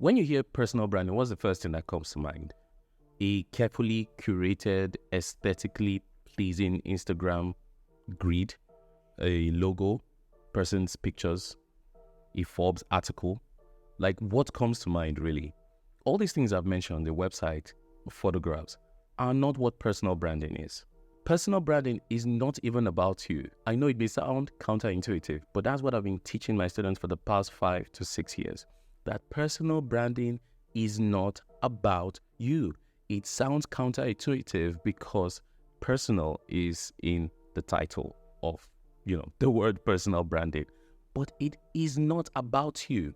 When you hear personal branding, what's the first thing that comes to mind? A carefully curated, aesthetically pleasing Instagram grid, a logo, person's pictures, a Forbes article. Like, what comes to mind really? All these things I've mentioned on the website, photographs, are not what personal branding is. Personal branding is not even about you. I know it may sound counterintuitive, but that's what I've been teaching my students for the past 5 to 6 years. That personal branding is not about you. It sounds counterintuitive because personal is in the title of, the word personal branding, but it is not about you.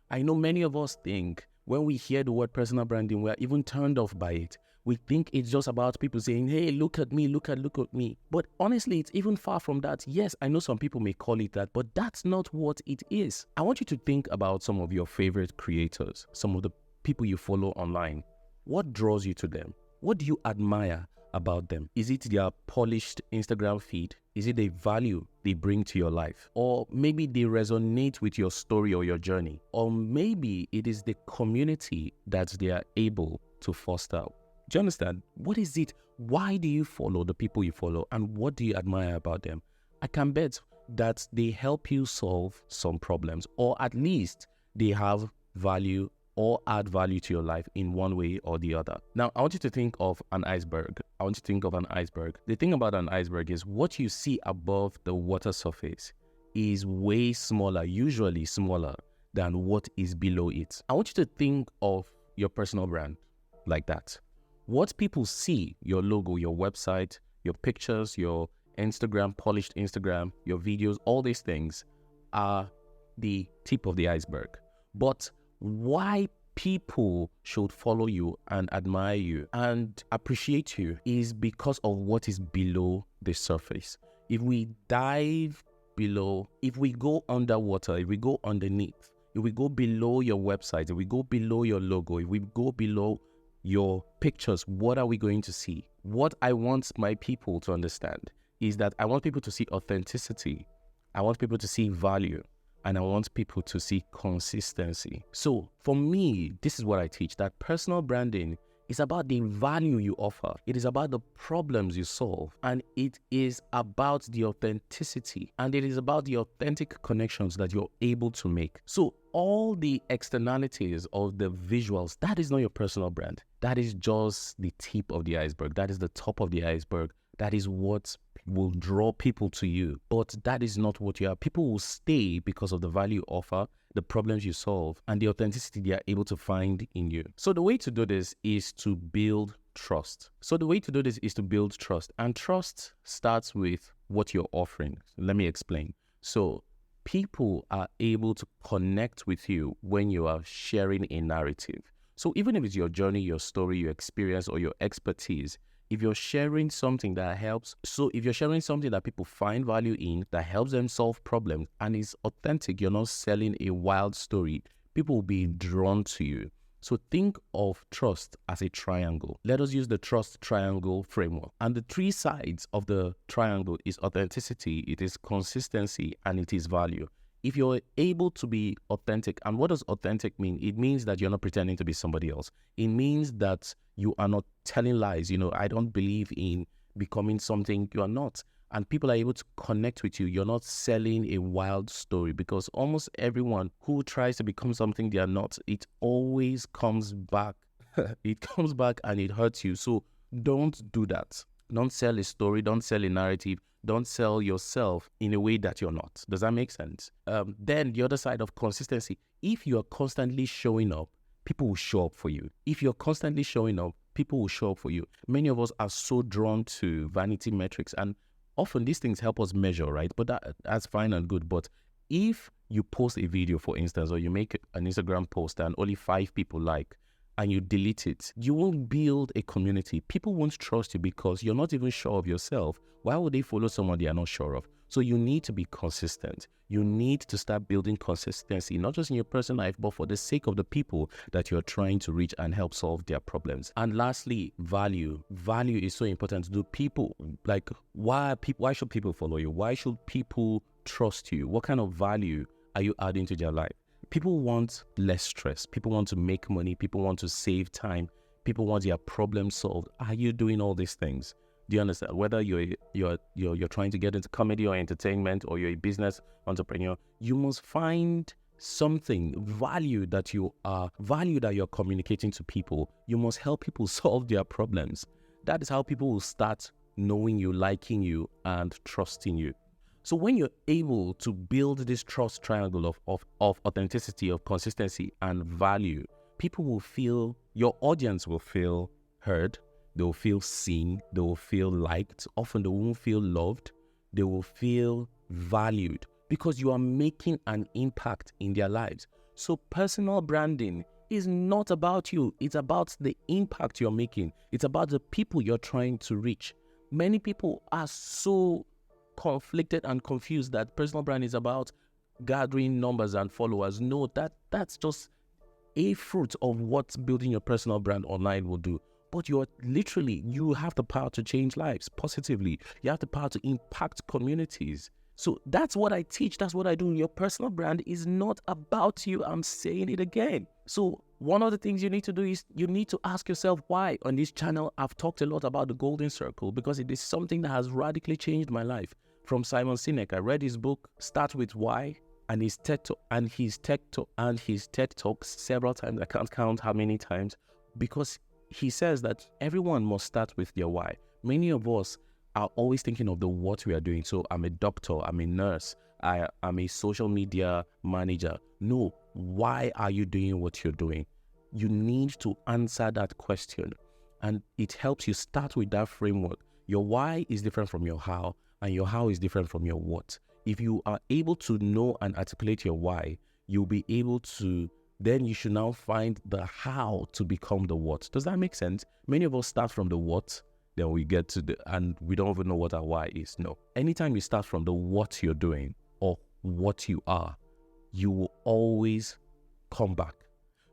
I know many of us think when we hear the word personal branding, we're even turned off by it. We think it's just about people saying, hey, look at me, look at me. But honestly, it's even far from that. Yes, I know some people may call it that, but that's not what it is. I want you to think about some of your favorite creators, some of the people you follow online. What draws you to them? What do you admire about them? Is it their polished Instagram feed? Is it a value they bring to your life? Or maybe they resonate with your story or your journey? Or maybe it is the community that they are able to foster. Do you understand? What is it? Why do you follow the people you follow? And what do you admire about them? I can bet that they help you solve some problems, or at least they have value or add value to your life in one way or the other. Now, I want you to think of an iceberg. The thing about an iceberg is what you see above the water surface is way smaller, usually smaller than what is below it. I want you to think of your personal brand like that. What people see, your logo, your website, your pictures, your Instagram, polished Instagram, your videos, all these things are the tip of the iceberg. But why people should follow you and admire you and appreciate you is because of what is below the surface. If we dive below, if we go underwater, if we go underneath, if we go below your website, if we go below your logo, if we go below your pictures, what are we going to see? What I want my people to understand is that I want people to see authenticity. I want people to see value. And I want people to see consistency. So for me, this is what I teach, that personal branding is about the value you offer. It is about the problems you solve. And it is about the authenticity. And it is about the authentic connections that you're able to make. So all the externalities of the visuals, that is not your personal brand. That is just the tip of the iceberg. That is the top of the iceberg. That is what will draw people to you. But that is not what you are. People will stay because of the value you offer, the problems you solve, and the authenticity they are able to find in you. So the way to do this is to build trust. And trust starts with what you're offering. Let me explain. So people are able to connect with you when you are sharing a narrative. So even if it's your journey, your story, your experience, or your expertise, if you're sharing something that helps, so if you're sharing something that people find value in, that helps them solve problems and is authentic, you're not selling a wild story, people will be drawn to you. So think of trust as a triangle. Let us use the trust triangle framework. And the 3 sides of the triangle is authenticity, it is consistency, and it is value. If you're able to be authentic, and what does authentic mean? It means that you're not pretending to be somebody else. It means that you are not telling lies. I don't believe in becoming something you are not. And people are able to connect with you. You're not selling a wild story, because almost everyone who tries to become something they are not, it always comes back. It comes back and it hurts you. So don't do that. Don't sell a story. Don't sell a narrative. Don't sell yourself in a way that you're not. Does that make sense? Then the other side of consistency. If you are constantly showing up, people will show up for you. If you're constantly showing up, people will show up for you. Many of us are so drawn to vanity metrics, and often these things help us measure, right? But that's fine and good. But if you post a video, for instance, or you make an Instagram post and only 5 people like, and you delete it, you won't build a community. People won't trust you because you're not even sure of yourself. Why would they follow someone they are not sure of? So you need to be consistent. You need to start building consistency, not just in your personal life, but for the sake of the people that you're trying to reach and help solve their problems. And lastly, value. Value is so important. Do people, why should people follow you? Why should people trust you? What kind of value are you adding to their life? People want less stress. People want to make money. People want to save time. People want their problem solved. Are you doing all these things? Do you understand? Whether you're trying to get into comedy or entertainment, or you're a business entrepreneur, you must find something value that you're communicating to people. You must help people solve their problems. That is how people will start knowing you, liking you, and trusting you. So when you're able to build this trust triangle of authenticity, of consistency, and value, people will feel, your audience will feel heard, they will feel seen, they will feel liked. Often they won't feel loved, they will feel valued, because you are making an impact in their lives. So personal branding is not about you, it's about the impact you're making. It's about the people you're trying to reach. Many people are so conflicted and confused that personal brand is about gathering numbers and followers. No, that's just a fruit of what building your personal brand online will do. But you have the power to change lives positively. You have the power to impact communities. So that's what I teach. That's what I do. Your personal brand is not about you. I'm saying it again. So one of the things you need to do is you need to ask yourself why. On this channel, I've talked a lot about the golden circle because it is something that has radically changed my life. From Simon Sinek, I read his book, Start With Why, and his TED Talks several times. I can't count how many times, because he says that everyone must start with their why. Many of us are always thinking of the what we are doing. So I'm a doctor, I'm a nurse, I'm a social media manager. No, why are you doing what you're doing? You need to answer that question, and it helps you start with that framework. Your why is different from your how, and your how is different from your what. If you are able to know and articulate your why, you'll be able to, then you should now find the how to become the what. Does that make sense? Many of us start from the what, then we get to and we don't even know what our why is. No. Anytime you start from the what you're doing or what you are, you will always come back.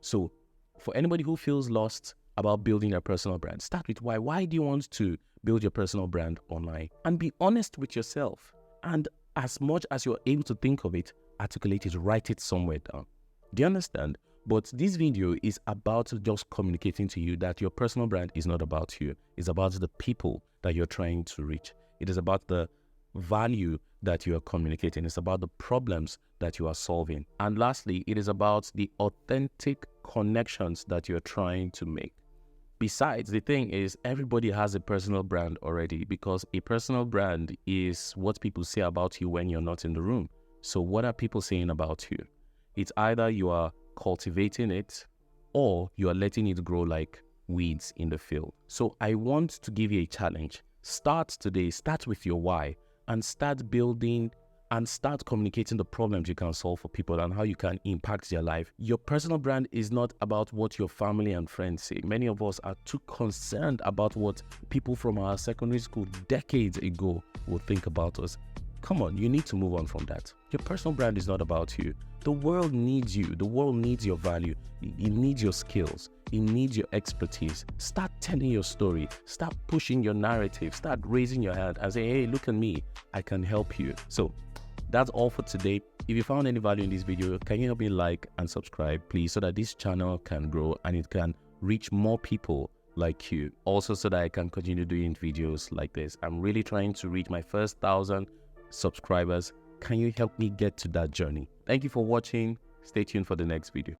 So for anybody who feels lost about building a personal brand, start with why. Why do you want to build your personal brand online? And be honest with yourself. And as much as you're able to think of it, articulate it, write it somewhere down. Do you understand? But this video is about just communicating to you that your personal brand is not about you. It's about the people that you're trying to reach. It is about the value that you are communicating. It's about the problems that you are solving. And lastly, it is about the authentic connections that you're trying to make. Besides, the thing is, everybody has a personal brand already, because a personal brand is what people say about you when you're not in the room. So what are people saying about you? It's either you are cultivating it or you are letting it grow like weeds in the field. So I want to give you a challenge. Start today, start with your why, and start building and start communicating the problems you can solve for people and how you can impact their life. Your personal brand is not about what your family and friends say. Many of us are too concerned about what people from our secondary school decades ago will think about us. Come on, you need to move on from that. Your personal brand is not about you. The world needs you. The world needs your value. It needs your skills. It needs your expertise. Start telling your story. Start pushing your narrative. Start raising your hand and say, hey, look at me. I can help you. So that's all for today. If you found any value in this video, can you help me like and subscribe, please, so that this channel can grow and it can reach more people like you. Also, so that I can continue doing videos like this. I'm really trying to reach my first 1,000 subscribers. Can you help me get to that journey? Thank you for watching. Stay tuned for the next video.